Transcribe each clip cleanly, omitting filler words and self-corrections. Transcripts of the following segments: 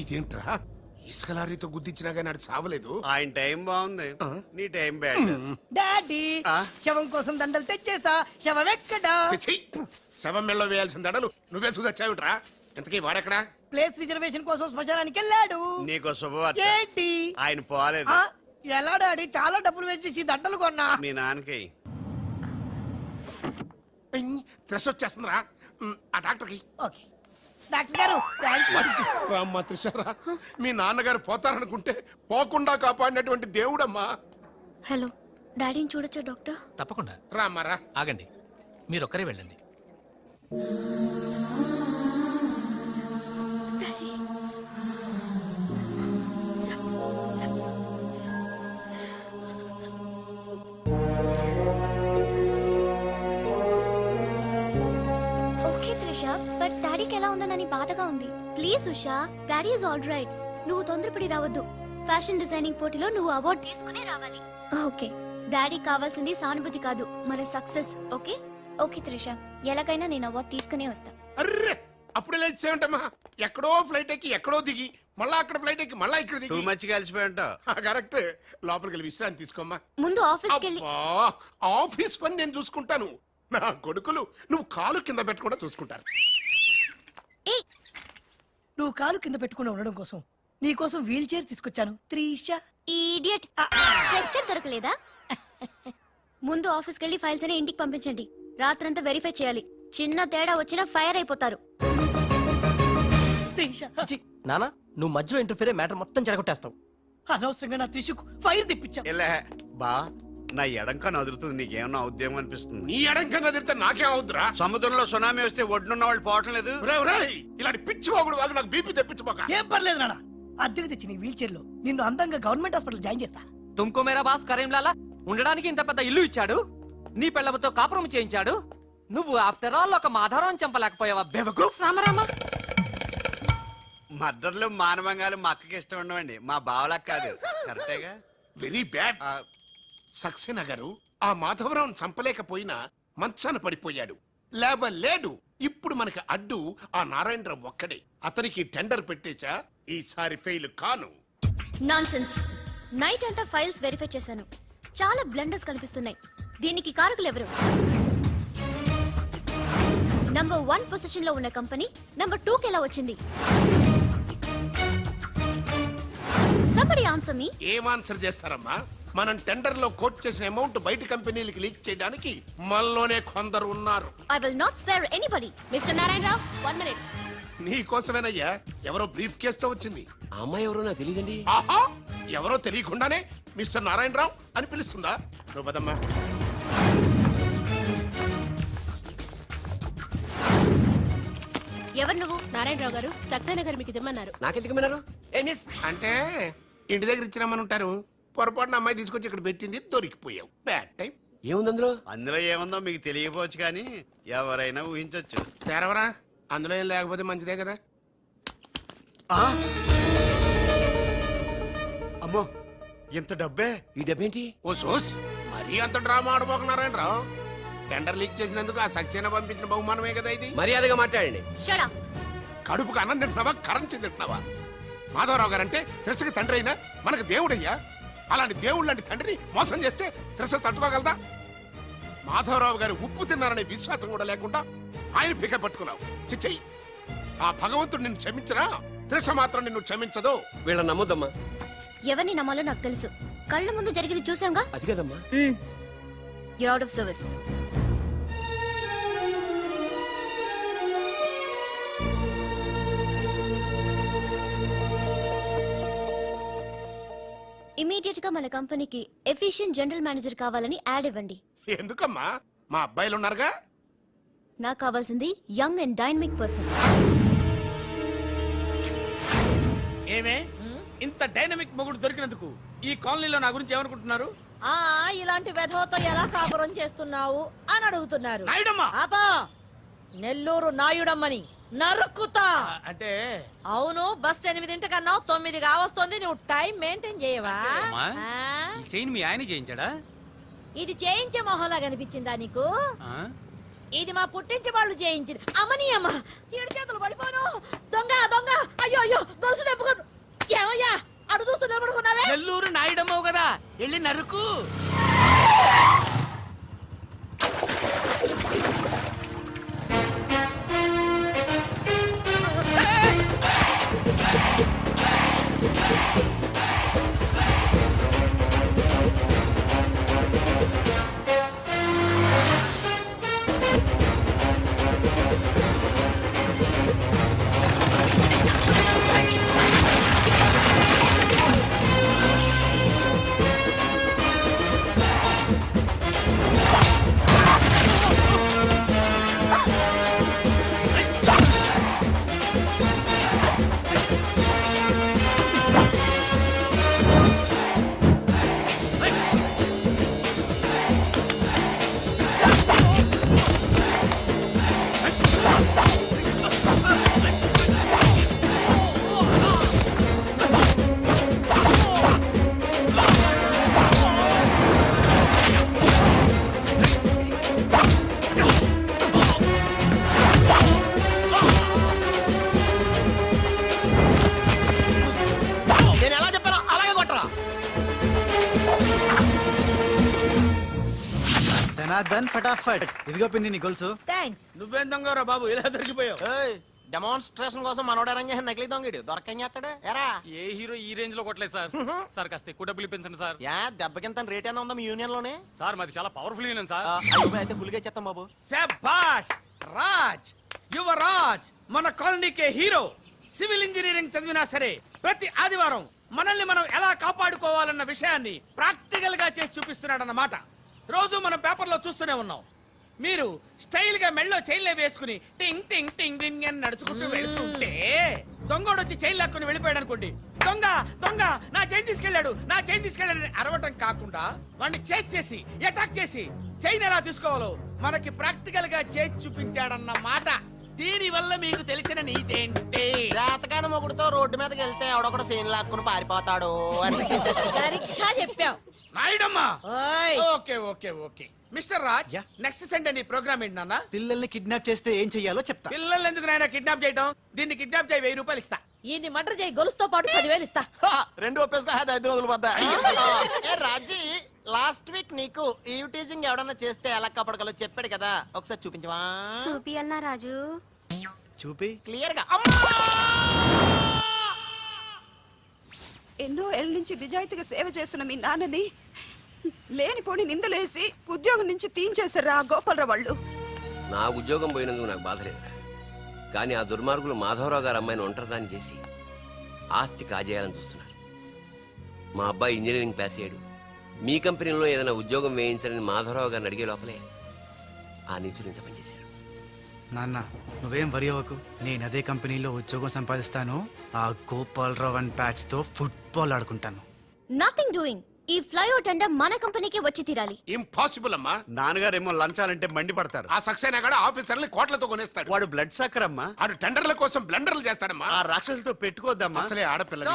ఇదేంట్రా ఇసుక లారీతో గుద్దించినా కానీ ఆడు చావలేదు. ఆయన టైం బాగుంది, నీ టైం బ్యాడ్. డాడీ శవం కోసం దండలు తెచ్చేసా. శవం ఎక్కడా? చిచ్చి, శవం మెళ్ళలో వేయాల్సిన దడలు నువ్వే చూసొచ్చావుట్రా. ఇంతకీ వాడెక్కడా? ప్లేస్ రిజర్వేషన్ కోసం శ్మశానానికి వెళ్ళాడు. నీకు శుభవార్త, ఏంటి? ఆయన పోలేదు. ఆ, ఎలా డాడీ? చాలా డబ్బులు వేసేసి దండలు కొన్నా. మీ నాన్నకి త్రెస్ వచ్చేస్తుందిరా. ఆ డాక్టర్కి ఓకే డాక్టర్ గారు థ్యాంక్ యూ. రామ్మా త్రిషారా, మీ నాన్నగారు పోతారనుకుంటే పోకుండా కాపాడినటువంటి దేవుడమ్మా. హలో, డాడీని చూడొచ్చా డాక్టర్? తప్పకుండా. రామ్మారా. ఆగండి, మీరొక్కరే వెళ్ళండి. ఓకే త్రిష, బట్ డాడీకి ఎలా ఉందనని బాధగా ఉంది. Please Usha, daddy is all right. నువ్వు తొందరపడి రావద్దు. ఫ్యాషన్ డిజైనింగ్ పోటీలో నువ్వు అవార్డు తీసుకునే రావాలి. ఓకే, డాడీ కావాల్సింది సానుభూతి కాదు, మన సక్సెస్. ఓకే ఓకే త్రిష, ఎలాగైనా నేను అవార్డు తీసుకునే వస్తా. అర్రే, అప్పుడే లేచేమంటమ్మా. ఎక్కడో ఫ్లైట్ ఎక్కి ఎక్కడో దిగి మళ్ళా అక్కడ ఫ్లైట్ ఎక్కి మళ్ళా ఇక్కడ టూ దిగి. మచ్ కలిసిపోయి ఉంటావు. కరెక్ట్. లోపలికి వెళ్ళి విశ్రాంతి తీసుకోమ్మా. ముందు ఆఫీస్కి వెళ్ళి. అబ్బా, ఆఫీస్ పని నేను చూసుకుంటాను. నా కొడుకులు నువ్వు కాలు కింద పెట్టకుండా చూసుకుంటారు. ఏయ్, నువ్వు కాలు కింద పెట్టుకుని ఉండడం కోసం నీ కోసం వీల్ చైర్ తీసుకొచ్చాను త్రిష. ఇడియట్, స్ట్రెచ్చర్ దొరకలేదా? ముందు ఆఫీస్కి వెళ్ళి ఫైల్స్ అని ఇంటికి పంపించండి. రాత్రంతా వెరిఫై చేయాలి. చిన్న తేడా వచ్చినా ఫైర్ అయిపోతారు. త్రిష, నానా, నువ్వు మధ్యలో ఇంటర్ఫీర్ మ్యాటర్ మొత్తం చెడగొట్టేస్తావు. అనవసరంగా నా త్రిషకు ఫైర్ తెప్పించావు. ఇలా బా, నా ఎడంకా నదురుతుంది, నీకేమన్నా ఉద్యమం అనిపిస్తుంది? నీ ఎడంకన్నా తిరిగితే నాకేం అవుద్దురా? సముద్రంలో సునామీ వస్తే ఒడ్డున్న వాళ్ళు పోవటం లేదు. ఇలాంటి పిచ్చి వాగుడు వాగు నాకు బీపీ తెప్పించబోక. ఏం పర్లేదు నాన్న, అద్దెకి తెచ్చి నీ వీల్ చైర్ లో నిన్ను అందంగా గవర్నమెంట్ హాస్పిటల్ జాయిన్ చేస్తా. తుమ్కో మేరా బాస్ కరీంలాలా ఉండడానికి ఇంత పెద్ద ఇల్లు ఇచ్చాడు, నీ పిల్లలతో కాపురం చేయించాడు. నువ్వు ఆఫ్టర్ ఆల్ ఒక మాధారం చంపలేకపోయావా బెవకు? రామరామా, మద్దతులు మానవంగాలు మా అక్కకి ఇష్టం ఉండవండి, మా బావలకు కాదు. కరెక్టేగా? Very bad. సక్సేనా గారు ఆ మాధవరావును చంపలేకపోయినా మంచాన పడిపోయాడు, లేవలేడు. ఇప్పుడు మనకి అడ్డు ఆ నారాయణరావు ఒక్కడే. అతనికి టెండర్ పెట్టేచా, ఈసారి ఫెయిల్ కాను. నాన్సెన్స్. నైట్ అంతా ఫైల్స్ వెరిఫై చేశాను. చాలా బ్లండర్స్ కనిపిస్తున్నాయి. దీనికి కారకులు ఎవరు? నంబర్ 1 పొజిషన్ లో ఉన్న కంపెనీ నంబర్ 2 కి ఎలా వచ్చింది? Somebody answer me. ఏం ఆన్సర్ చేస్తారమ్మా? మనం టెండర్ లో కోట్ చేసిన అమౌంట్ బయట కంపెనీలకి లీక్ చేయడానికి మనలోనే కొందరు ఉన్నారు. I will not spare anybody. Mr. Narayan Rao, 1 minute. నీ కోసమేనయ్యా. ఎవరో బ్రీఫ్ కేసుతో వచ్చింది. ఆ అమ్మాయి ఎవరో నాకు తెలియదండి. ఆహా, ఎవరో తెలియకుండానే మిస్టర్ నారాయణరావు అని పిలుస్తుందా? నువ్వు పదమ్మా. ఎవరు నువ్వు? నారాయణరావు గారు, సక్సేనా గారు మీకు ఇమ్మన్నారు. నాకెందుకు విన్నారు? ఏ మిస్, అంటే ఇంటి దగ్గర ఇచ్చినామని ఉంటారు. పొరపాటున అమ్మాయి తీసుకొచ్చి ఇక్కడ పెట్టింది, దొరికిపోయావు. Bad time. ఏముంది అందులో? అందులో ఏముందో మీకు తెలియకపోవచ్చు, కానీ ఎవరైనా ఊహించొచ్చు. తెరవరా, అందులో ఏం లేకపోతే మంచిదే కదా. అమ్మో, ఇంత డబ్బే! ఈ డబ్బేంటి? ఓ సోస్, మరీ అంత డ్రామా ఆడబోకున్నారాయణ రావు. టెండర్ లీక్ చేసినందుకు ఆ సక్సేనా పంపించిన బహుమానమే కదా ఇది. మర్యాదగా మాట్లాడండి. Shut up. కడుపుకు అన్నం తింటున్నావా, కరెన్సీ తింటున్నావా? మాధవరావు గారంటే త్రిషకి తండ్రి అయినా మనకు దేవుడయ్యా. అలాంటి దేవుడు లాంటి తండ్రిని మోసం చేస్తే త్రిష తట్టుకోగలదా? మాధవరావు గారు ఉప్పు తిన్నారనే విశ్వాసం కూడా లేకుండా ఆయన పీక పట్టుకున్నావు. చిచ్చయ్యి, ఆ భగవంతుడు నిన్ను క్షమించరా? త్రిష మాత్రం నిన్ను క్షమించదు. వీళ్ళని నమ్మొద్దమ్మా. ఎవరిని నమ్మాలో నాకు తెలుసు. కళ్ళ ముందు జరిగింది చూసాంగా. అది కదమ్మా. You're out of service. Immediate గా మన కంపెనీకి ఎఫిషియెంట్ జనరల్ మేనేజర్ కావాలని యాడ్ ఇవ్వండి. ఎందుకమ్మా? మా అబ్బాయిలు ఉన్నారుగా. నాకు కావాల్సింది యంగ్ అండ్ డైనమిక్ పర్సన్. ఏమే ఇంత డైనమిక్ మొగుడు దొరికినందుకు ఈ కాలనీలో నా గురించి ఏమనుకుంటున్నారు? ఇలాంటి వెధవతో ఎలా కాపురం చేస్తున్నావు అని అడుగుతున్నారు. నాయుడమ్మ! ఆపా! నెల్లూరు నాయుడమ్మని నరుక్కుతా. అంటే అవును, బస్ 8 9 కావస్తుంది. నువ్వు టైం మెయింటైన్ చేయవా? మీ ఆయన చేయించాడా? ఇది చేయించే మొహంలా కనిపించిందా నీకు? ఇది మా పుట్టింటి వాళ్ళు చేయించింది. అమ్మని అమ్మ, 7 చేతులు పడిపోను. దొంగ దొంగ, అయ్యో అయ్యో, గొలుసు తెప్పుకో. వెళ్ళి నరుకు. నేను ఎలా చెప్పానో అలాగే కొట్టరా. ధనాధన్ ఫటాఫట్. ఇదిగో పిన్ని నీ గొలుసు. థ్యాంక్స్. నువ్వేం దొంగరా బాబు ఇలా దొరికిపోయావు? డెమాన్స్ట్రేషన్ కోసం మనోడు అరేంజ్ చేసిన నకిలీ దొంగడు దొరకం చేస్తాడు ఎరా. ఏ హీరో ఈ రేంజ్ లో కొట్టలేదు సార్. సార్ కాస్త ఎక్కువ డబ్బులు ఇప్పించండి సార్. యా దెబ్బకింత రేట్ అయినా ఉందా మీ యూనియన్ లోనే? సార్ మాది చాలా పవర్ఫుల్ యూనియన్ సార్. అయితే గులిగా చేస్తాం బాబు. శభాష్ రాజ్, యువరాజ్, మన కాలనీకే హీరో. సివిల్ ఇంజనీరింగ్ చదివినా సరే ప్రతి ఆదివారం మనల్ని మనం ఎలా కాపాడుకోవాలన్న విషయాన్ని ప్రాక్టికల్ గా చేసి చూపిస్తున్నాడన్నమాట. రోజు మనం పేపర్లో చూస్తూనే ఉన్నాం. మీరు స్టైల్ గా మెళ్ళో చైన్లే వేసుకుని టింగ్ టింగ్ టింగ్ టింగ్ అని నడుచుకుంటూ వెళ్తుంటే దొంగోడు వచ్చి చైన్ లాక్కుని వెళ్ళిపోయాడు అనుకోండి. దొంగ దొంగ నా చైన్ తీసుకెళ్ళాడు, నా చైన్ తీసుకెళ్ళాడని అరవటం కాకుండా వాడిని చేజ్ చేసి అటాక్ చేసి చైన్ ఎలా తీసుకోవాలో మనకి ప్రాక్టికల్ గా చేసి చూపించాడన్న మాట. దీని వల్ల మీకు తెలిసిన నీతేంటి? జాతకాన మొగుడుతో రోడ్డు మీదకి వెళ్తే ఎవడొకడు సీన్ లాక్కుని పారిపోతాడు అని. సరిగ్గా చెప్పావు. నాయుడమ్మా. ఓయ్. Okay okay okay mister Raj, yeah. Next Sunday నీ ప్రోగ్రామ్ ఏంటి నాన్న? పిల్లల్ని కిడ్నాప్ చేస్తే ఏం చెయ్యాలో చెప్తా. పిల్లల్ని ఎందుకు నాయన కిడ్నాప్ చేయటం? దీన్ని కిడ్నాప్ చేయి, 1000 రూపాయలు ఇస్తా. ఈయన్ని మటర్ చేయి, గొలుసుతో పాటు 10,000 ఇస్తా. రెండు ఒప్పేసుకో 5 రోజులు పడ్డా. ఏ రాజీ, లాస్ట్ వీక్ నీకు ఈవ్ టీజింగ్ ఎవడన్నా చేస్తే ఎలా కాపాడగలో చెప్పాడు కదా, ఒకసారి చూపించవా? చూపియల్నా రాజు? చూపి. క్లియర్ గా. ఎన్నో ఏళ్ళ నుంచి నిజాయితీగా సేవ చేస్తున్న మీ నాన్నని లేనిపోని నిందలేసి ఉద్యోగం నుంచి తీయించేశారు ఆ గోపాలరావు వాళ్ళు. నా ఉద్యోగం పోయినందుకు నాకు బాధ లేదు, కానీ ఆ దుర్మార్గులు మాధవరావు గారు అమ్మాయిని ఒంటరిదాన్ని చేసి ఆస్తి కాజేయాలని చూస్తున్నారు. మా అబ్బాయి ఇంజనీరింగ్ పాస్ అయ్యాడు, మీ కంపెనీలో ఏదైనా ఉద్యోగం వేయించాలని మాధవరావు గారిని అడిగే లోపలే ఆ నీచులు ఇంత పనిచేశారు. నాన్న నువ్వేం వరి అవ్వకు, నేను అదే కంపెనీలో ఉద్యోగం సంపాదిస్తాను. ఆ గోపాలరావు అండ్ బ్యాచ్ తో ఫుట్బాల్ ఆడుకుంటాను. Nothing doing. ఈ ఫ్లైఓవర్ టెండర్ మన కంపెనీకి వచ్చి తీరాలి. ఇంపాసిబుల్ అమ్మా. నాన్నగారేమో లంచాలంటే మండి పడతారు. ఆ సక్సేనా కూడా ఆఫీసర్ని కోట్లతో కొనేస్తాడు. వాడు బ్లడ్ సక్కర్ అమ్మా. ఆడు టెండర్ల కోసం బ్లండర్లు చేస్తాడమ్మా. ఆ రాక్షసులతో పెట్టుకోద్దమ్మా. అసలే ఆడపిల్ల.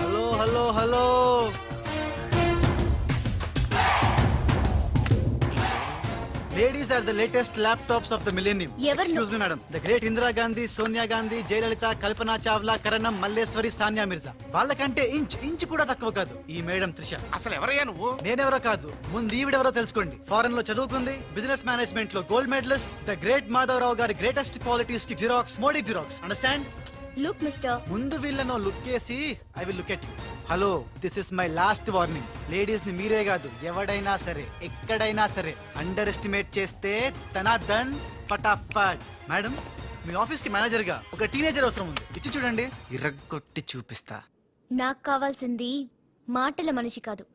Hello hello hello, ladies are the latest laptops of the millennium. ఎవరు? Excuse me madam. The great Indira Gandhi, Sonia Gandhi, Jayalalitha, Kalpana Chawla, Karnam, Malleswari, Sania Mirza. వాళ్ళకంటే ఇంచ్ కూడా తక్కువ కాదు ఈ మేడం త్రిష. అసలు ఎవరయ్యా నువ్వు? నేనెవరో కాదు, ముందు ఈవిడెవరో తెలుసుకోండి. ఫారెన్ లో చదువుకుంది, బిజినెస్ మేనేజ్మెంట్ లో gold medalist. The great Madhavarao గారి గ్రేటెస్ట్ క్వాలిటీస్ కి xerox, Modi xerox. Understand? Look mister, ముందు వీళ్ళను లుక్ చేసి I will look at you. Hello, this is my last warning. Ladies ని మీరే కాదు, ఎవడైనా సరే ఎక్కడైనా సరే అండర్ ఎస్టిమేట్ చేస్తే ధనాధన్ ఫటాఫట్. మేడం, మీ ఆఫీస్ కి మేనేజర్ గా ఒక టీనేజర్ అవసరం ఉంది. ఇచ్చి చూడండి, ఇరగొట్టి చూపిస్తా. నాకు కావాల్సింది మాటల మనిషి కాదు,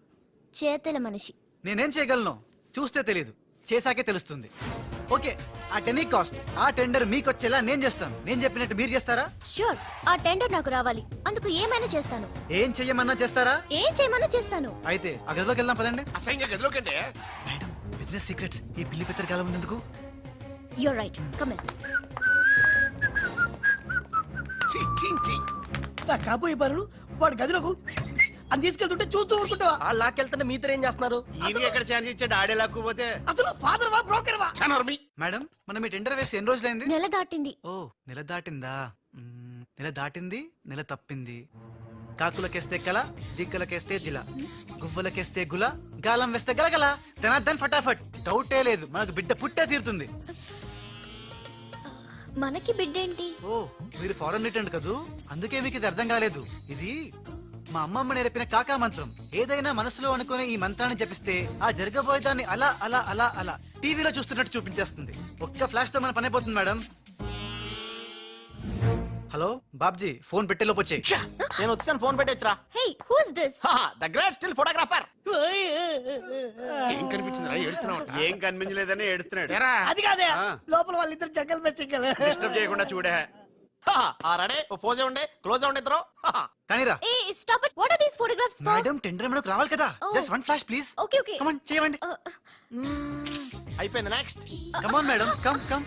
చేతల మనిషి. నేనేం చేయగలను చూస్తే తెలియదు, చేశాకే తెలుస్తుంది. ఓకే, ఆ టెనీ కాస్ట్, ఆ టెండర్ మీకు వచ్చేలా నేను చేస్తాను. నేను చెప్పినట్టు మీరు చేస్తారా? షూర్, ఆ టెండర్ నాకు రావాలి. అందుకు ఏమైనా చేస్తాను. ఏం చెయ్యమన్నా చేస్తారా? ఏం చేయమన్నా చేస్తాను. అయితే ఆ గదిలోకి వెళ్దాం పదండి. అసహ్యంగా గదిలోకంటే మేడం, బిజినెస్ సీక్రెట్స్ ఈ పిల్లి పెద్దరు కాలం ఉన్నందుకు. You're right, come in. ఛీ, ఛీ, ఛీ. నా కాబోయే పనులు వాడు గదిలోకు అని తీసుకెళ్తుంటే చూస్తూ ఊరుకుంటావా? ఆ లాక్కెళ్తుంటే మీతో ఏం చేస్తున్నారు? ఈయనకి ఎక్కడ ఛాన్స్ ఇచ్చాడు? ఆడే లాక్కుపోతే అసలు ఫాదర్ వా బ్రోకర్ వా? చనర్మి. మేడం, మనం మీ టెండర్ వేసి ఎన్ని రోజులైంది? నెల దాటింది. ఓ, నెల దాటిందా? నెల దాటింది, నెల తప్పింది. కాకులకేస్తే కల, జింకలకేస్తే జిల, గువ్వలకేస్తే గుల, గాలం వేస్తే గలగల, ధనార్దన్ ఫటాఫట్. డౌటే లేదు, మనకు బిడ్డ పుట్టే తీరుతుంది. మనకి బిడ్డేంటి? ఓ, మీరు ఫారెన్ రిటర్న్ కదూ, అందుకే మీకు ఇది అర్థం కాలేదు. ఇది మా అమ్మమ్మ నేర్పిన కాకా మంత్రం. ఏదైనా మనసులో అనుకునే ఈ మంత్రాన్ని జపిస్తే ఆ జరగబోయేదాన్ని అలా అలా అలా అలా టీవీలో చూస్తున్నట్టు చూపించేస్తుంది. ఒక్క ఫ్లాష్ తో మన పని అయిపోతుంది మేడం. హలో బాబ్జీ, ఫోన్ పెట్టే లోపు వచ్చే. నేను వచ్చాను, ఫోన్ పెట్టేచ్చరా. Hey, who is this? The great still photographer. ఏం కనిపించిందిరా ఏడుతున్నావు ఏం కనిపించలేదని ఏడుస్తున్నాడు. అది కాదే ఆ. లోపల వాళ్ళిద్దరు జగ్గల్ బె సింగల్. డిస్టర్బ్ చేయకుండా చూడే. రెడీ, ఓ పోజే ఉండే, క్లోజ్ ఉండే ఇద్దరు. కానీరా ఏ stop it. What are these photographs for? Madam, tender మనకు రావాలి కదా. Oh. Just one flash please. Okay okay. Come on, చేయండి. అయిపోయింది, next. Come on madam, come come.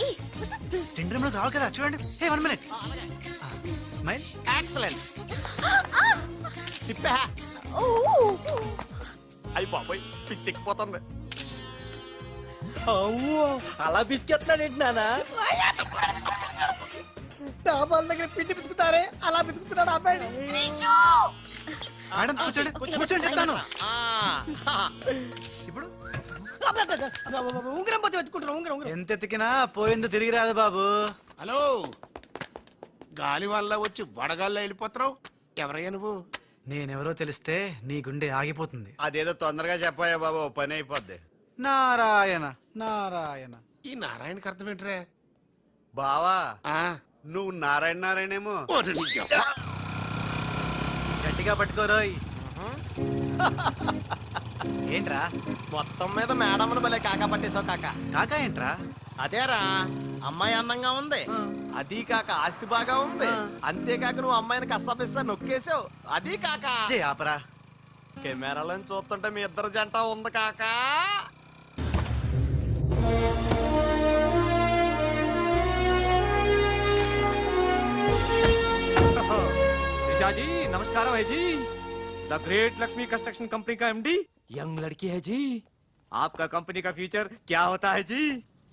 ఏ వాట్ ఇస్ దిస్? టెండర్ మనకు రావాలి కదా, చూడండి. Hey, 1 minute. స్మైల్. ఎక్సలెంట్. తిప్పే. ఓ అయ్యి బాబోయ్, పిచ్చెక్కిపోతుంది. అవ్వో, అలా బిస్కెత్తాడేంటి నానా? డాబాల దగ్గర పిండి పిసుకుతారే అలా పిసుకుతున్నాడు అబ్బాయి. మేడం కూర్చోండి, కూర్చోండి చెప్తాను. ఇప్పుడు ఉంగరం పోతే వెతుకుంటున్నా. ఉంగరం ఎంత ఎతికినా పోయిందో తిరిగి రాదు బాబు. హలో, గాలి వల్ల వచ్చి వడగాల్లో వెళ్ళిపోతున్నావు. ఎవరయ్యా నువ్వు? నేనెవరో తెలిస్తే నీ గుండె ఆగిపోతుంది. అదేదో తొందరగా చెప్పాయా బాబు, పని అయిపోద్ది. నారాయణ నారాయణ. ఈ నారాయణకి అర్థం ఏంట్రా? బావా, ఆ, నువ్వు నారాయణ నారాయణేమో. ఓరి నీ యవ్వ. గట్టిగా పట్టుకోరోయ్. ఏంట్రా మొత్తం మీద మేడంను భలే కాకా పట్టేశావు కాకా. కాకా ఏంట్రా? అదేరా, అమ్మాయి అందంగా ఉంది, అది కాక ఆస్తి బాగా ఉంది, అంతేకాక నువ్వు అమ్మాయిని కష్టపిస్తా నొక్కేసావు, అది కాక చే ఆపరా. కెమెరాలను చూస్తుంటే మీ ఇద్దరు జంట ఉంది కాకా. निशा जी नमस्कार है जी. The great Lakshmi construction company का एमडी यंग लड़की है जी. आपका कंपनी का फ्यूचर क्या होता है जी?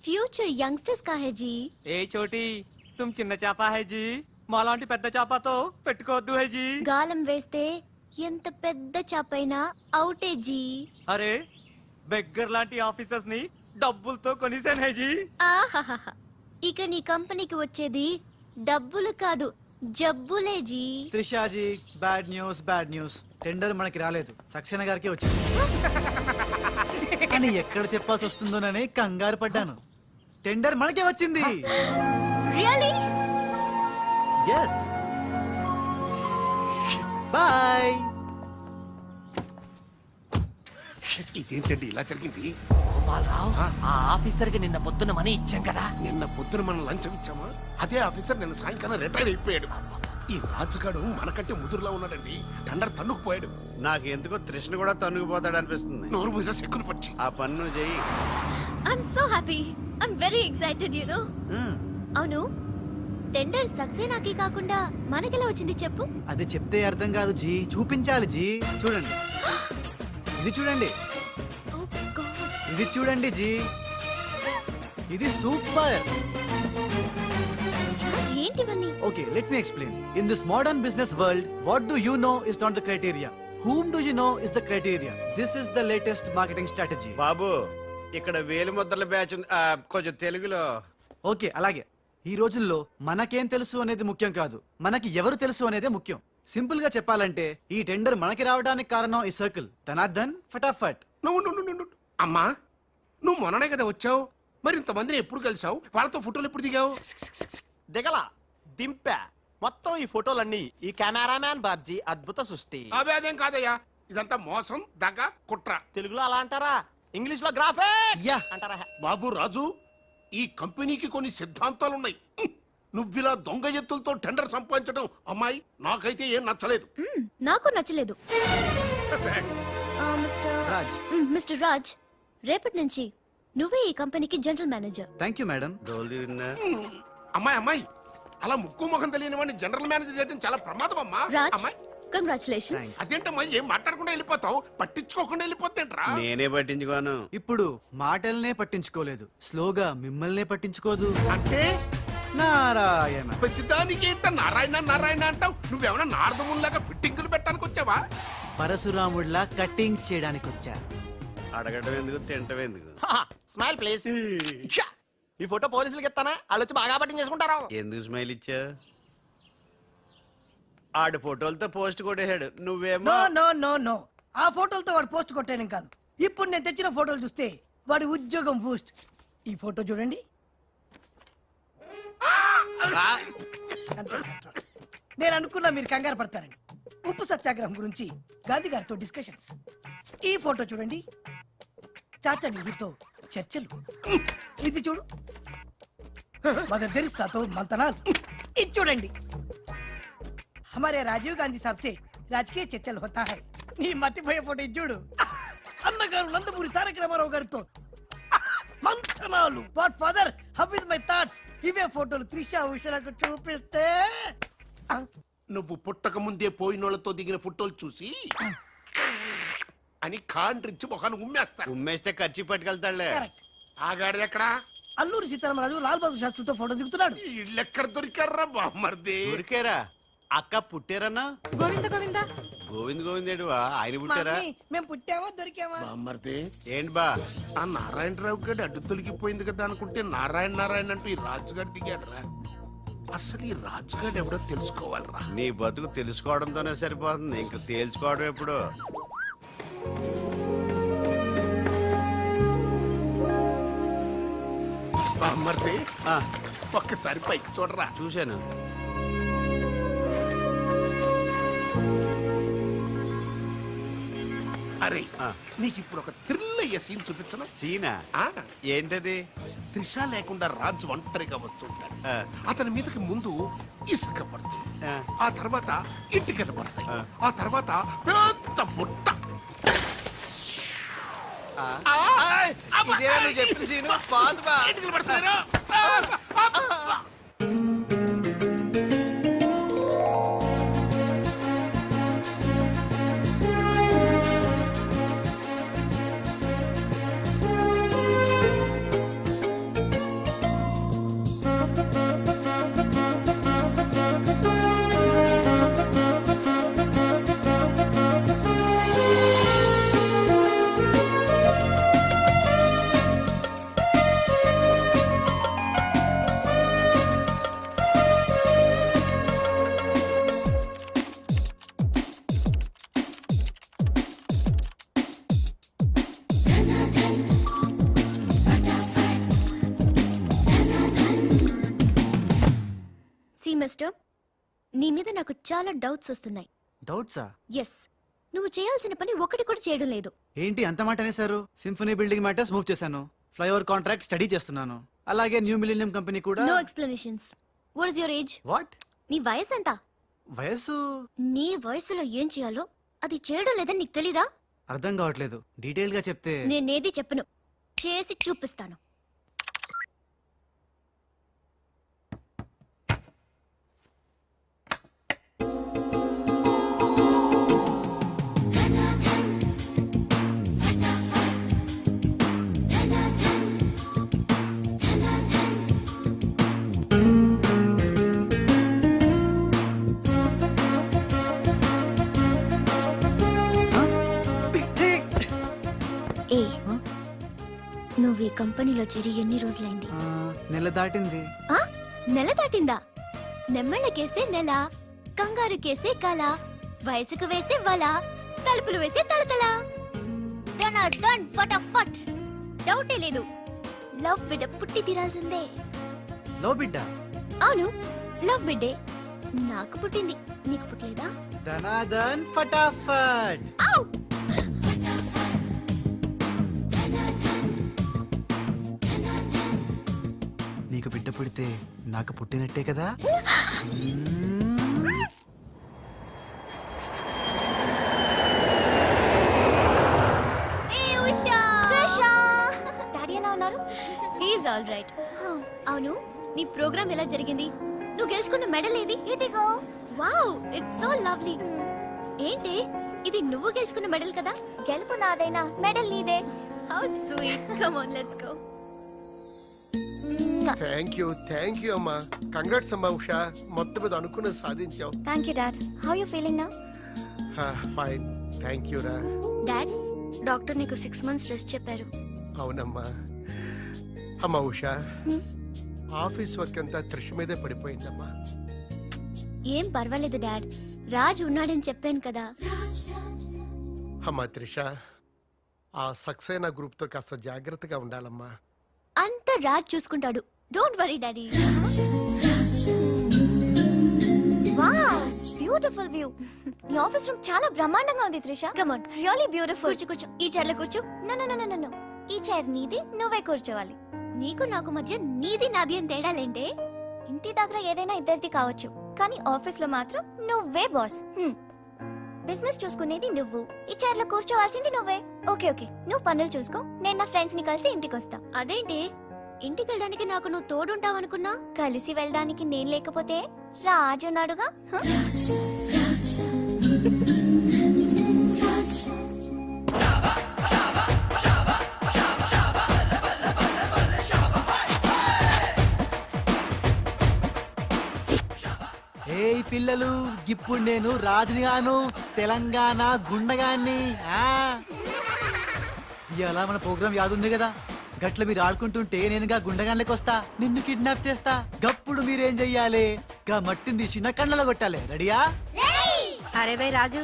ఫ్యూచర్ యంగ్స్టర్స్ కా హై జీ. ఏ చోటి తుమ్ చిన్న చేప హై జీ, మాలాంటి పెద్ద చేపతో పెట్టుకోవద్దు హై జీ. గాలం వేస్తే ఎంత పెద్ద చాపైనా అవుటే జీ. అరే, బెగ్గర్ లాంటి ఆఫీసర్స్ ని డబ్బులతో కొనిసాను హై జీ. ఆహాహా, ఇక నీ కంపెనీకి వచ్చేది డబ్బులు కాదు, జబ్బులే జీ. Trishaji, bad news bad news. Tender మనకి రాలేదు, సక్సేనా గారికి వచ్చింది. అని ఎక్కడ చెప్పాల్సి వస్తుందోనని కంగారు పడ్డాను. టెండర్ మనకే వచ్చింది. రియల్లీ? ఎస్. బాయ్. ఇదేంటండి ఇలా జరిగింది? గోపాలరావు, ఆ ఆఫీసర్ కి నిన్న పొద్దున మనీ ఇచ్చాం కదా. నిన్న పొద్దున మనం లంచం ఇచ్చామా? అదే ఆఫీసర్ నిన్న సాయంకాలం రిటైర్ అయిపోయాడు. ఈ రాజుగాడు మనకంటే ముదురులో ఉన్నాడండి. టండర్ తన్నుకుపోయాడు. నాకు ఎందుకో తృష్ణ కూడా తనుగుపోతాడు అనిపిస్తుంది. నోరు పూజ సెక్కును పచ్చి. ఆ పన్ను చెయ్యి. I'm so happy. I'm very excited you know. అవును, టెండర్ సక్సేనాకి కాకుండా మనకెలా వచ్చింది చెప్పు? అది చెప్తే అర్థం కాదు జీ, చూపించాలి జీ. చూడండి, ఇది చూడండి, ఓ గాడ్. ఇది చూడండి జీ, ఇది సూపర్. రాజ్, ఏంటివన్నీ? Okay, let me explain. In this modern business world, what do you know is not the criteria. Whom do you know is the criteria. This is the latest marketing strategy. బాబు, ఇక్కడ వేలు ముద్రల batch ఉంది. కొంచెం తెలుగులో. Okay, అలాగే. ఈ రోజుల్లో మనకేం తెలుసు అనేది ముఖ్యం కాదు, మనకి ఎవరు తెలుసు అనేదే ముఖ్యం. సింపుల్ గా చెప్పాలంటే ఈ టెండర్ మనకి రావడానికి కారణం ఈ సర్కిల్. ధనార్దన్ ఫటాఫట్. నువ్వు అమ్మా, నువ్వు మొన్ననే కదా వచ్చావు. మరి ఇంతమందిని ఎప్పుడు కలిసావు? వాళ్ళతో ఫోటోలు ఎప్పుడు దిగావు? దిగల, దింపా. మొత్తం ఈ ఫోటోలన్నీ ఈ కెమెరామ్యాన్ బాబ్జీ అద్భుత సృష్టి. అవే అదేం కాదయ్యా, ఇదంతా మోసం, దగ్గ, కుట్ర. తెలుగులో అలా అంటారా, ఇంగ్లీష్ లో గ్రాఫే యా. అంటారా? బాబు రాజు, ఈ కంపెనీకి కొన్ని సిద్ధాంతాలున్నాయి. నువ్విలా దొంగ ఎత్తులతో టెండర్ సంపాదించడం అమ్మాయి నాకైతే ఏం నచ్చలేదు. నాకు నచ్చలేదు. Thanks. రాజ్. మిస్టర్ రాజ్, రేపటి నుంచి నువ్వే ఈ కంపెనీకి general manager. Thank you madam. డోలు తిరిగిందా? అమ్మాయి అలా ముక్కు ముఖం తెలియని వాడిని జనరల్ మేనేజర్ చేయడం చాలా ప్రమాదం అమ్మా. రాజ్, అమ్మాయి, కంగ్రాచులేషన్స్. అదేంటమ్మా ఏం మాట్లాడకుండా వెళ్ళిపోతావు? పట్టించుకోకుండా వెళ్ళిపోతేంట్రా? నేనే పట్టించుకోను. ఇప్పుడు మాటల్నే పట్టించుకోలేదు, స్లోగా మిమ్మల్నే పట్టించుకోదు. అంటే నారాయణ. ప్రతిదానికి ఏంట నారాయణ నారాయణ అంటావు? నువ్వేమైనా నారదముల్లాగా ఫిట్టింగులు పెట్టడానికి వచ్చావా? పరశురాముడిలా కటింగ్ చేయడానికి వచ్చా. అడగటం ఎందుకు తింటం ఎందుకు? Smile please. ఈ ఫోటో పోలీసులకి ఇస్తానా? వాళ్ళు వచ్చి బాగా పట్టింగ్ చేసుకుంటారు. ఎందుకు స్మైల్ ఇచ్చా? ఆడు ఫోటోలతో పోస్ట్ కొట్టేశాడు, నువ్వేమో నో నో నో నో, ఆ ఫోటోలతో వాడు పోస్ట్ కొట్టేయడం కాదు. ఇప్పుడు నేను తెచ్చిన ఫోటోలు చూస్తే వాడి ఉద్యోగం బూస్ట్. ఈ ఫోటో చూడండి. అంతే. నేను అనుకున్నా మీరు కంగారు పడతారని. ఉప్పు సత్యాగ్రహం గురించి గాంధీ గారితో డిస్కషన్స్. ఈ ఫోటో చూడండి, చాచా నెహ్రూతో చర్చలు. ఇది చూడు, మదర్ తెరిసాతో మంతనాలు. ఇది చూడండి, हमारे राजीव गांधी साहब से राजकीय చర్చలు होता है. నీ మతిపోయే ఫోటో ఇది చూడు, అన్నగారు నందమూరి తారక రామారావు గారితో మంతనాలు. What father, how is my thoughts? ఇవే ఫోటోలు త్రిషా ఉషలకు చూపిస్తే నువ్వు పుట్టక ముందే పోయినోళ్లతో దిగిన ఫోటోలు చూసి అని కాంట్రించి మొహాన్ని ఉమ్మేస్తాను. ఉమ్మేస్తే ఖర్చు పట్టుకెళ్తాడులే. కరెక్ట్. ఆగాడు ఎక్కడ? అల్లూరి సీతారామరాజు లాల్ బహదూర్ శాస్త్రితో ఫోటో దిగుతున్నాడు. ఇళ్ళెక్కడ దొరికారా బామ్మర్ది? ఊరికేరా అక్క పుట్టారన్నా? గోవింద గోవింద గోవింద్ గోవిందేడువా ఆయన పుట్టారా? మమ్మీ, మేము పుట్టామా దొరికామా? బామ్మర్ది, ఏంటి బా? ఆ నారాయణరావు గారి అడ్డు తొలగిపోయింది కదా అనుకుంటే నారాయణ నారాయణ అంటూ ఈ రాజుగారు దిగాడరా. అసలు ఈ రాజుగారు ఎవడో తెలుసుకోవాలరా. నీ బతుకు తెలుసుకోవడంతోనే సరిపోతుంది, ఇంక తేల్చుకోవడం ఎప్పుడు? బామ్మర్ది, ఆ, ఒక్కసారి పైకి చూడరా. చూశాను. అరే, ఆ. నీకు ఇప్పుడు ఒక థ్రిల్ అయ్యే సీన్ చూపించను. సీనా? ఆ, ఏంటది? త్రిష లేకుండా రాజు ఒంటరిగా వస్తుంటాడు. ఆ. అతని మీదకి ముందు ఇసుక పడుతుంది, ఆ. ఆ తర్వాత ఇటుకలు పడతాయి, ఆ. ఆ తర్వాత పెద్ద బుట్ట. ఇదేనా నువ్వు చెప్పిన సీను? పాదు బా. ఇటుకలు పడతారు. సి మిస్టర్, నీ మీద నాకు చాలా డౌట్స్ వస్తున్నాయి. డౌట్సా? ఎస్, నువ్వు చేయాల్సిన పని ఒకటి కూడా చేయడం లేదు. ఏంటి అంత మాట అనేసారు? సింఫనీ బిల్డింగ్ మ్యాటర్స్ మూవ్ చేశాను, ఫ్లైఓవర్ కాంట్రాక్ట్ స్టడీ చేస్తున్నాను, అలాగే న్యూ మిలీనియం కంపెనీ కూడా. No explanations. What is your age? What? నీ వయసు ఎంత? వయసు నీ వయసులో ఏం చేయాలో అది చేయడం లేదని నీకు తెలీదా? అర్థం కావట్లేదు, డీటెయిల్ గా చెప్తే. నేనేది చెప్పను, చేసి చూపిస్తాను. ఏ, నువ్వు ఈ కంపెనీలో చేరి ఎన్ని రోజులైంది? నెల దాటింది. ఆ? నెల దాటిందా? నెమ్మళ్ళకేస్తే నెల, కంగారుకేస్తే కల, వయసుకు వేస్తే వల, తలుపులు వేస్తే తలతల. డన్ ఫటాఫట్. డౌటే లేదు, లవ్ బిడ్డ పుట్టి తీరాల్సిందే. లో బిడ్డ? అవును, లవ్ బిడ్డే నాకు పుట్టింది, నీకు పుట్టలేదా? ధనాధన్ ఫటాఫట్. ఔ! నీకు బిడ్డ పుడితే నాకు పుట్టినట్టే కదా. ఏ ఉషా! ట్రిషా! డాడీ ఎలా ఉన్నారు? He is all right. అవును, నీ ప్రోగ్రామ్ ఎలా జరిగింది? నువ్వు గెలుచుకున్న మెడల్ ఏది? ఇదిగో. Wow, it's so lovely. ఏంటి ఇది, నువ్వు గెలుచుకున్న మెడల్ కదా? గెలుపు నాదైనా మెడల్ నీదే. How sweet. Come on, let's go. Thank you అమ్మా. కంగ్రాట్స్ అమ్మా ఉషా, మొత్తం మీద అనుకున్నది సాధించావు. Thank you dad. How you feeling now? Fine, thank you రా. డాడ్, డాక్టర్ నీకు 6 months రెస్ట్ చెప్పారు. అవునమ్మా. అమ్మా ఉషా, ఆఫీస్ వర్క్ అంతా త్రిష మీదే పడిపోయిందమ్మా. ఏం పర్వాలేదు డాడ్, రాజ్ ఉన్నాడని చెప్పాను కదా. అమ్మా త్రిష, ఆ సక్సేనా గ్రూప్ తో కాస్త జాగ్రత్తగా ఉండాలమ్మా. అంతా రాజ్ చూసుకుంటాడు. Don't worry daddy. Wow, beautiful view. ఈ ఆఫీస్ రూమ్ చాలా బ్రహ్మాండంగా ఉంది Trisha. Come on, really beautiful. కూర్చో. ఈ చైర్ లో కూర్చో. నో. ఈ చైర్ నీది, నువ్వే కూర్చోవాలి. నీకు నాకు మధ్య నీది నాది అని తేడాలేంటే? ఇంటి దగ్గర ఏదైనా ఇద్దరిది కావచ్చు, కానీ ఆఫీస్ లో మాత్రం నువ్వే బాస్. బిజినెస్ చూసుకునేది నువ్వు, ఈ చైర్ లో కూర్చోవాల్సింది నువ్వే. ఓకే, నువ్వు పనులు చూసుకో, నేను నా ఫ్రెండ్స్ ని కలిసి ఇంటికి వస్తా. అదేంటి, ఇంటికి వెళ్ళడానికి నాకు నువ్వు తోడుంటావు అనుకున్నా? కలిసి వెళ్ళడానికి నేను లేకపోతే రాజు ఉన్నాడుగా. ఏయ్ పిల్లలు, ఇప్పుడు నేను రాజునిగాను, తెలంగాణ గుండగాన్ని. ఇలా మన ప్రోగ్రామ్ యాదుంది కదా, గట్ల మీరు ఆడుకుంటుంటే నేనుగా గుండగాన్లకి వస్తా, నిన్ను కిడ్నాప్ చేస్తా. గప్పుడు మీరేం చెయ్యాలి? గా మట్టిని తీసి నా కళ్ళలో కొట్టాలి. రెడీయా? అరే బై రాజు,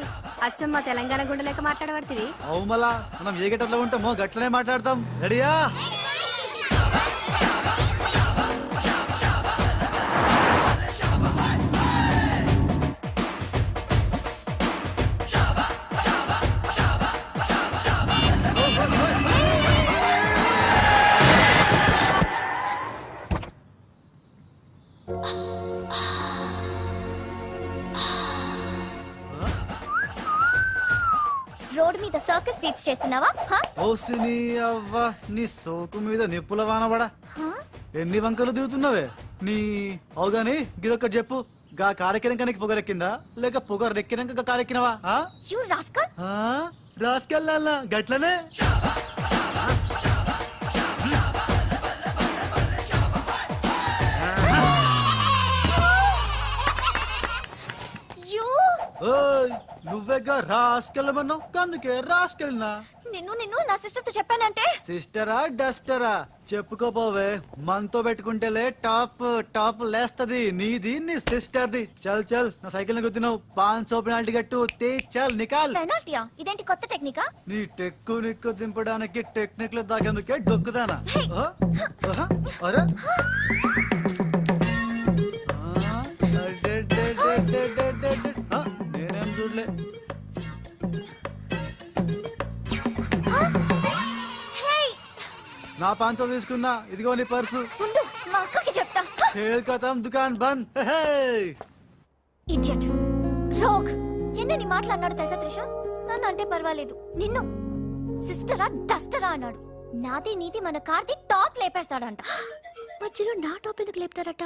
అచ్చమ్మ తెలంగాణ గుండెలేక మాట్లాడబడుతుంది. అవు మళ్ళా మనం ఏ గట్టలో ఉంటామో గట్లనే మాట్లాడతాం. రెడీయా? రోడ్ మీద సర్కస్ ఫీట్స్ చేస్తున్నావా? ఓసిని అవ్వ, నీ సోకు మీద నిప్పుల వానబడా. ఎన్ని వంకలు దిగుతున్నావే నీ. అవుగాని గిదొక్కటి చెప్పు, గా కారెక్కినాక నీకు పొగరెక్కిందా, లేక పొగరెక్కినాక గా కారెక్కినవా? You rascal. రాసుకెళ్ళాలా గట్లనే. నువ్వేగా రాసుకెళ్ళమన్నావు, అందుకే రాసుకెళ్ళినా. నిన్ను నా సిస్టర్ తో చెప్పానంటే. సిస్టరా డస్టరా చెప్పుకోపోవే, మనతో పెట్టుకుంటేలే టాప్ లేస్తది నీది, నీ సిస్టర్ది. చల్ నా సైకిల్ ని గుద్దినావు, 500 పెనాల్టీ కట్టు. చల్ నికాల్. పెనాల్టీయా? ఇదేంటి కొత్త టెక్నికా? నీ నిక్కు దింపడానికి టెక్నిక్ లో దాగేందుకే డొక్కుదానా. అరే నేనేం చూడలే. నా 500 తీసుకున్నా, ఇదిగో నీ పర్సు. మా అక్కకి చెప్తా. ఖేల్ దుకాన్ బంద్. Idiot, rogue. ఎన్నని మాట్లాడినాడు తెలుసా త్రిష? నన్ను అంటే పర్వాలేదు, నిన్ను సిస్టరా డస్టరా అన్నాడు. నాది నీది మన కార్ది టాప్ లేపేస్తాడంట. మధ్యలో నా టాప్ ఎందుకు లేపుతాడట?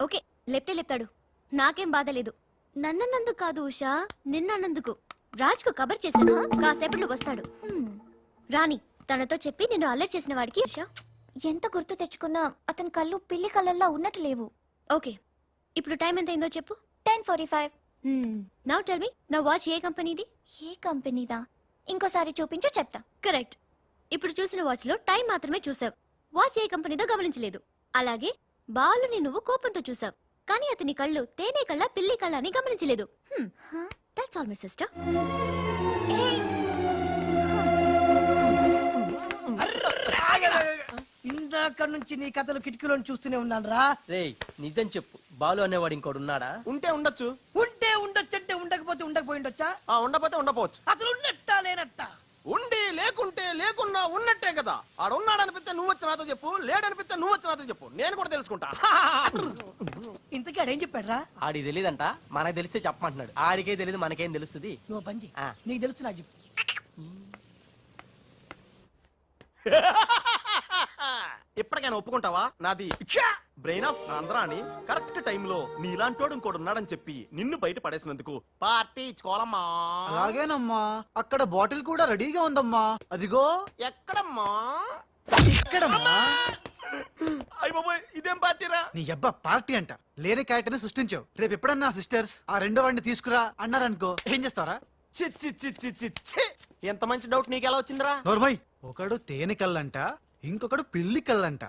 ఓకే, లేపుతాడు, నాకేం బాధ లేదు. నన్నందుకు కాదు ఉషా, నిన్నందుకు. రాజ్కు కబర్ చేశాను, కాసేపట్లో వస్తాడు. రాణి, తనతో చెప్పి నిన్ను అల్లరి చేసిన వాడికి ఉషా ఎంత గుర్తు తెచ్చుకున్నా అతని కళ్ళు పిల్లి కళ్ళల్లా ఉన్నట్టు లేవు. ఓకే, ఇప్పుడు టైం ఎంత అయిందో చెప్పు. 10:45. నౌ టెల్ మీ, నా వాచ్ ఏ కంపెనీది? ఏ కంపెనీదా? ఇంకోసారి చూపించు, చెప్తా. కరెక్ట్. ఇప్పుడు చూసిన వాచ్ లో టైం మాత్రమే చూసావు, వాచ్ ఏ కంపెనీదో గమనించలేదు. అలాగే బాలుని నువ్వు కోపంతో చూసావు, కానీ అతని కళ్ళు తేనె కళ్ళ పిల్లి కళ్ళ అని గమనించలేదు. That's all my sister. ఇందాక నుంచి నీ కథలు కిటికీలో చూస్తూనే ఉన్నాను రా. రేయ్, నిజం చెప్పు, బాలు అనేవాడు ఇంకోడు ఉన్నాడా? ఉంటే ఉండొచ్చు. ఉంటే ఉండొచ్చంటే ఉండకపోతే ఉండకపోయి ఉండొచ్చా? ఉండపోతే ఉండపోవచ్చు. అసలు ఉన్నట్టా లేనట్టా? ఉండి లేకుంటే లేకున్నా ఉన్నట్టే కదా. ఆడున్నాడనిపిస్తే నువ్వు వచ్చి నాతో చెప్పు, లేడనిపిస్తే నువ్వు వచ్చి నాతో చెప్పు, నేను కూడా తెలుసుకుంటా. ఇంతకీ ఆడేం చెప్పాడు రా? ఆడికి తెలియదంట, మనకు తెలిస్తే చెప్పమంటున్నాడు. ఆడికే తెలియదు, మనకేం తెలుస్తుంది? నువ్వు పంచి, నీకు తెలుసు నాకు చెప్పు. ఇప్పటికైనా ఒప్పుకుంటావా? నాది బ్రెయిన్ ఆఫ్ ఆంధ్రా అని కరెక్ట్ టైంలో నీలాంటోడు ఇంకోటి ఉన్నాడని చెప్పి నిన్ను బయట పడేసినందుకు పార్టీ ఇచ్చుకోవాలమ్మా. అలాగేనమ్మా, అక్కడ బాటిల్ కూడా రెడీగా ఉందమ్మా. అదిగో. ఎక్కడమ్మా? ఇక్కడమ్మా. అయ్య బాబోయ్ ఇదేం పార్టీరా? నీ అబ్బా పార్టీ అంట లేని క్యారెక్టర్ని సృష్టించావు. రేపు ఎప్పుడన్నా సిస్టర్స్ ఆ రెండో వాడిని తీసుకురా అన్నారనుకో ఏం చేస్తావరా? చి చి చి చి చి చి. ఎంత మంచి డౌట్ నీకెలా వచ్చిందిరా? నోర్మయ్, ఒకడు తేనె కళ్ళంట, ఇంకొకడు పిల్లి కళ్ళంట.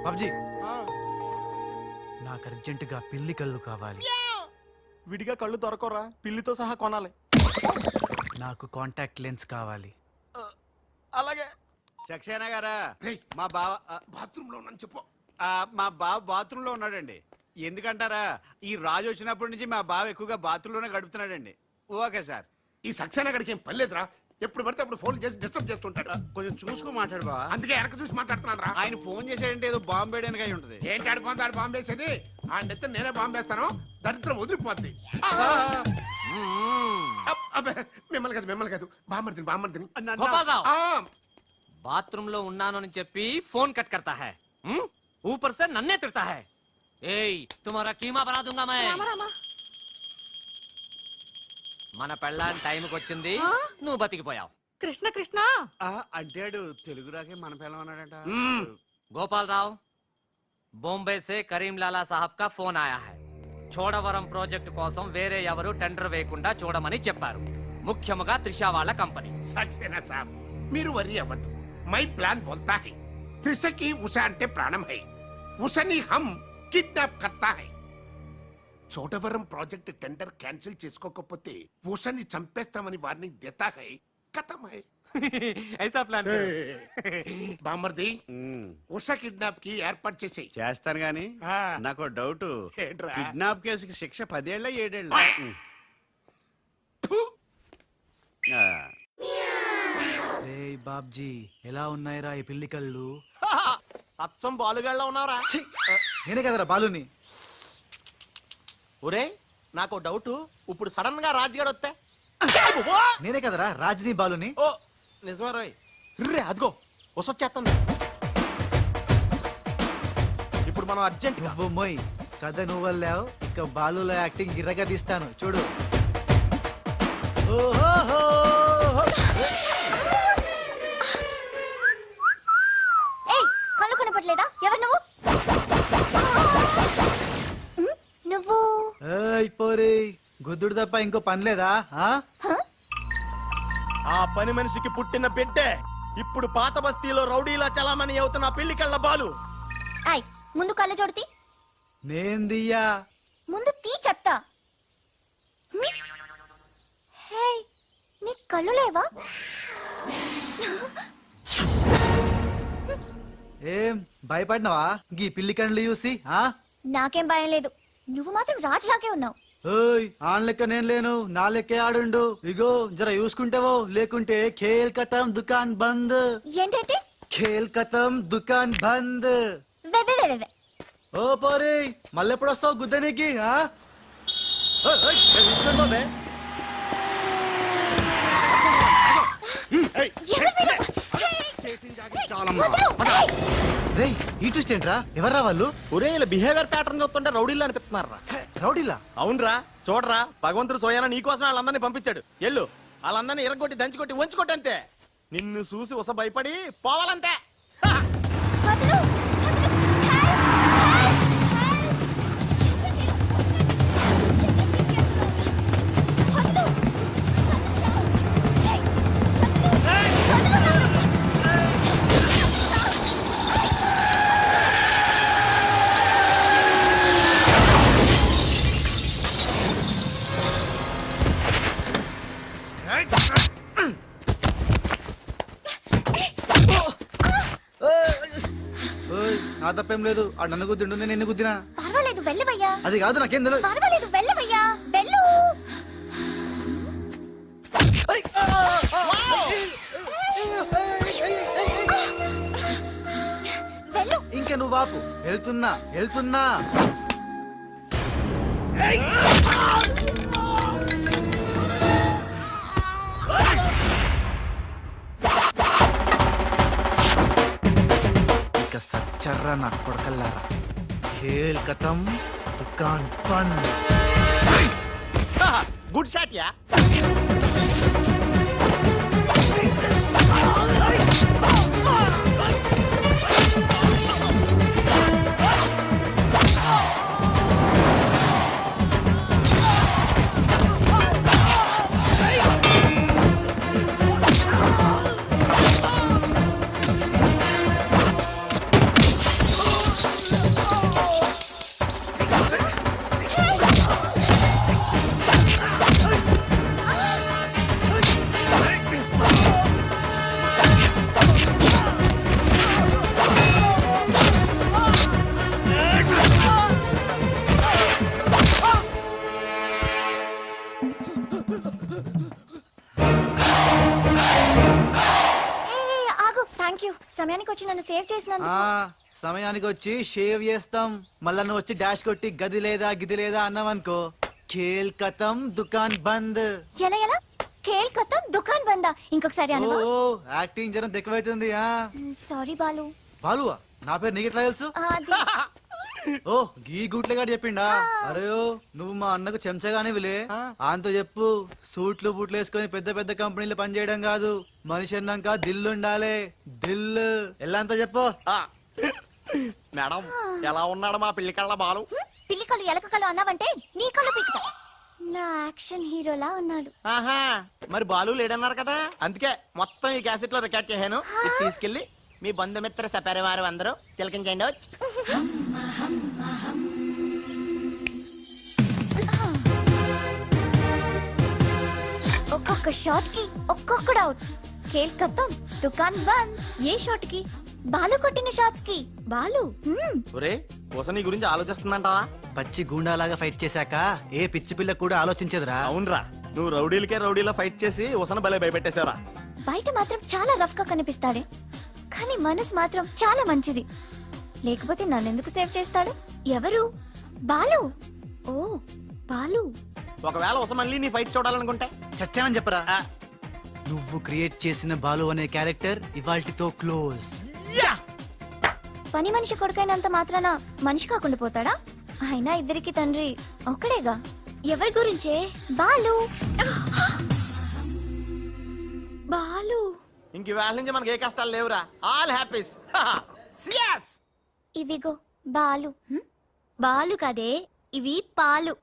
బాబ్జీ, నాకు అర్జెంటుగా పిల్లి కళ్ళు కావాలి. విడిగా కళ్ళు దొరకరా, పిల్లితో సహా కొనాలి. నాకు కాంటాక్ట్ లెన్స్ కావాలి. అలాగే. సక్సేనా గారా, రేయ్, మా బావ బాత్రూమ్ లో ఉన్నాను చెప్పు. మా బావ బాత్రూమ్ లో ఉన్నాడండి. ఎందుకంటారా, ఈ రాజు వచ్చినప్పటి నుంచి మా బావ ఎక్కువగా బాత్రూమ్ లోనే గడుపుతున్నాడండి. Okay sir. ఈ సక్సేనా గడికి ఏం పర్లేదురా, ఎప్పుడు పడితే అప్పుడు ఫోన్ చేసి డిస్టర్బ్ చేస్తుంటాడు. కొంచెం చూసుకో మాట్లాడు బావ. అందుకే వెనక చూసి మాట్లాడుతున్నాను రా. ఆయన ఫోన్ చేశాడంటే ఏదో బాంబు వేయడానికి అయి ఉంటది. ఏంటి ఆడిపోతాడు బాంబు వేసేది? ఆ నెత్త నేనే బాంబు వేస్తాను, దరిద్రం వదిలిపోద్ది. మిమ్మల్ని కాదు బామ్మర్దిని. గోపాలరావు ఆ, బాత్రూమ్ లో ఉన్నాను అని చెప్పి ఫోన్ కట్ करता है ऊपर से नन्हे तिरता है ఏయ్ तुम्हारा कीमा बना दूंगा मैं మన పెళ్ళాన్ టైంకి వచ్చింది, నువ్వు బతికిపోయావు. కృష్ణ కృష్ణ అంటాడు తెలుగు రాకే మన పిల్లం అన్నాడట. గోపాలరావు बॉम्बे से करीम लाला साहब का फोन आया है. చోడవరం ప్రాజెక్ట్ కోసం వేరే ఎవరు టెండర్ వేయకుండా చూడమని చెప్పారు, ముఖ్యముగా త్రిష వాళ్ళ కంపెనీ. సక్సేనా సాబ్, మీరు వరి అవ్వద్దు. మై ప్లాన్ బోల్తా హై, త్రిషకి ఉష అంటే ప్రాణం హై, ఉషని హమ్ కిడ్నాప్ కర్తా హై. చోటవరం ప్రాజెక్ట్ టెండర్ క్యాన్సిల్ చేసుకోకపోతే ఉషని చంపేస్తామని వార్నింగ్ దేతా హై. ఖతం హై. ఐసా ప్లాన్ బామర్ది, ఉష కిడ్నాప్ కి ఏర్పాటు చేసి చేస్తాను గాని ఆ. నాకు డౌట్. ఏంట్రా? కిడ్నాప్ కేసుకి శిక్ష 10 ఏళ్ళ 7 ఏళ్ళ? రే బాబ్జీ, ఎలా ఉన్నాయిరా ఈ పిల్లి కళ్ళు? అచ్చం బాలుగాళ్ళ ఉన్నావురా. ఛీ! నేనే కదరా బాలుని. ఒరే నాకు డౌట్, ఇప్పుడు సడన్ గా రాజుగాడు వస్తే? నేనే కదరా రాజనీ బాలుని. ఓ నిజమే రోయ్. రే అదిగో వసొచ్చేస్తుంది. ఇప్పుడు మనం అర్జెంట్ గా నువ్వు మొయ్ కథ నువ్వు వెళ్ళావు, ఇక బాలులో యాక్టింగ్ గిర్రగా తీస్తాను చూడు. ఓహో, ఏయ్ కళ్ళు కనపట్లేదా? ఎవరు నువ్వు? నువ్వు ఏయ్ పోరి, గుద్దుడు తప్ప ఇంకో పని లేదా? ఆ పని మనిషికి పుట్టిన బిడ్డే ఇప్పుడు పాత బస్తీలో రౌడీలా చలామణి అవుతున్న పిల్లి కళ్ళ బాలు. ఆయ్ ముందు కళ్ళు చూడతి. నేందియ్యా. ముందు తీ చెప్తా. హే నీ కళ్ళు లేవా? ఏం భయపడినవా గీ పిల్లి కళ్ళు చూసి? నాకేం భయం లేదు, నువ్వు మాత్రం రాజులాగే ఉన్నావు. ఓయ్ ఆన్ లెక్క నేను లేను, నా లెక్కే ఆడుండు. ఇగో జర చూసుకుంటావో, లేకుంటే ఖేల్ ఖతం దుకాన్ బంద్. ఏంటంటే? ఖేల్ ఖతం దుకాన్ బంద్. వే వే వే వే. ఓ పోరి, మళ్ళెప్పుడు వస్తావు గుద్దనికి? చూసుకోండి బాబే. రేయ్ ఈ ట్విస్ట్ ఏంట్రా? ఎవర్రా వాళ్ళు? ఒరే ఇలా బిహేవియర్ ప్యాటర్న్ చూస్తుంటే రౌడీలు అనిపిస్తున్నారా? రౌడీలా? అవునరా, చూడరా భగవంతుడు సోయాన నీకోసం వాళ్ళందరినీ పంపించాడు. ఎల్లు వాళ్ళందరినీ ఎరగొట్టి దంచుకొట్టి వంచుకొట్టి అంతే. నిన్ను చూసి ఉస భయపడి పోవాలంతే. వదలు, వదలు. నా తప్పేం లేదు, ఆ నన్ను గుద్దిండు, నేను ఎన్ని గుద్దినా? పర్వాలేదు వెళ్ళవయ్యా. అది కాదు, నాకేం తెలియదు. పర్వాలేదు వెళ్ళవయ్యా, వెళ్ళు. వెళ్ళు. ఇంకా నువ్వు వాపు. వెళ్తున్నా వెళ్తున్నా. ఇక సచ్చర్రా నా కొడకల్లారా. ఖేల్ ఖతం దుకాన్ బంద్. Good shot yeah. వచ్చి నన్ను సేవ్ చేసినందుకు. సమయానికి వచ్చి షేవ్ చేస్తాం. మళ్ళా నువ్వు వచ్చి డాష్ కొట్టి గది లేదా గిది లేదా అన్నావనుకో, ఖేల్ కతం దుకాన్ బంద్. ఎలా ఎలా ఖేల్ ఖతం దుకాన్ బందా? ఇంకొకసారి ఓ అనవా? యాక్టింగ్ జరం ఎక్కువైతుంది. సారీ బాలు. బాలువా? నా పేరు నీకు ఎట్లా తెలుసు? అది ఓ గీ గుట్లేగాడు చెప్పిండా? అరే ఓ, నువ్వు మా అన్నకు చెంచగానే విలే. అంత చెప్పు, సూట్లు బూట్లు వేసుకొని పెద్ద పెద్ద కంపెనీలు పనిచేయడం కాదు, మనిషి అన్నాక దిల్లు ఉండాలి. దిల్లు ఎలా అంత చెప్పు. మేడం ఎలా ఉన్నాడు మా పిల్లి కళ్ళ బాలు? పిల్లి కళ్ళు ఎలక కళ్ళు అన్నావంటే నీ కళ్ళు పీకుతా. నా యాక్షన్ హీరోలా ఉన్నాడు. ఆహా, మరి బాలు లేడన్నారు కదా, అందుకే మొత్తం ఈ క్యాసెట్ లో రికార్డ్ చేశాను. ఇది తీసుకెళ్లి మీ బంధుమిత్ర సపరివారు అందరూ తిలకించండి. ఒక్కొక్క షాట్ కి ఒక్కొక్కడు అవుట్. ఖేల్ ఖతం దుకాన్ బంద్. ఏ షాట్ కి? బాలు కొట్టిన షాట్స్ కి. బాలు ఒరే కోసం నీ గురించి ఆలోచిస్తుందంటావా? పచ్చి గూండాలాగా ఫైట్ చేశాక ఏ పిచ్చి పిల్ల కూడా ఆలోచించదురా. అవునరా, నువ్వు రౌడీలకే రౌడీలా ఫైట్ చేసి ఉసన భలే భయపెట్టేశావురా. బయట మాత్రం చాలా రఫ్ గా కనిపిస్తాడే, కానీ మనసు మాత్రం చాలా మంచిది. లేకపోతే నన్నెందుకు సేవ్ చేస్తాడు? ఎవరు? బాలు. ఓ బాలు. ఒకవేళ ఉస మళ్ళీ నీ ఫైట్ చూడాలనుకుంటే చచ్చానని చెప్పరా. నువ్వు క్రియేట్ చేసిన బాలు అనే క్యారెక్టర్ ఇవాల్టితో క్లోజ్. పని మనిషి కొడుకైనంత మాత్రాన మనిషి కాకుండా పోతాడా? అయినా ఇద్దరికి తండ్రి ఒక్కడేగా. ఎవరి గురించే? బాలు. బాలు. ఇంక వేళ నుంచి మనకి ఏ కష్టాలు లేవురా. All happies. ఇవిగో బాలు. బాలు కదే, ఇవి పాలు.